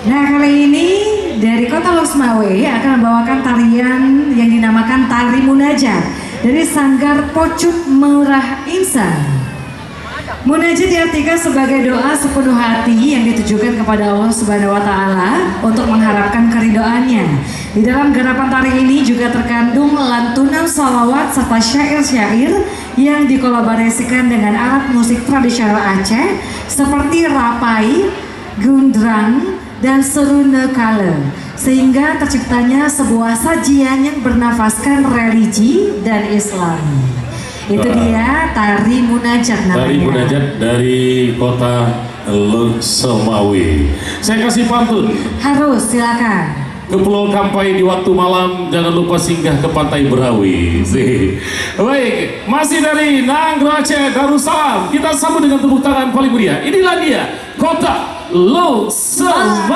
Nah, kali ini dari Kota Losmawe akan membawakan tarian yang dinamakan Tari Munajat dari Sanggar Pocut Murah Insan. Munajat diartikan sebagai doa sepenuh hati yang ditujukan kepada Allah Subhanahu wa Ta'ala untuk mengharapkan keridhoannya. Di dalam garapan tari ini juga terkandung lantunan salawat serta syair-syair yang dikolaborasikan dengan alat musik tradisional Aceh seperti rapai, gundrang, dan seruna kala, sehingga terciptanya sebuah sajian yang bernafaskan religi dan Islam. Itu dia Tari Munajat namanya. Tari Munajat dari Kota Losmawe. Saya kasih pantun. Harus, silakan. Ke Pulau Kampai di waktu malam, jangan lupa singgah ke Pantai Berawi. Baik, masih dari Nanggro Aceh Darussalam. Kita sambut dengan tepuk tangan paling meriah. Inilah dia, Kota Losmawe.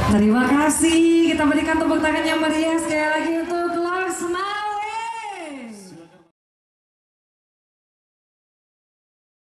Terima kasih, kita berikan tepuk tangan yang meriah sekali lagi untuk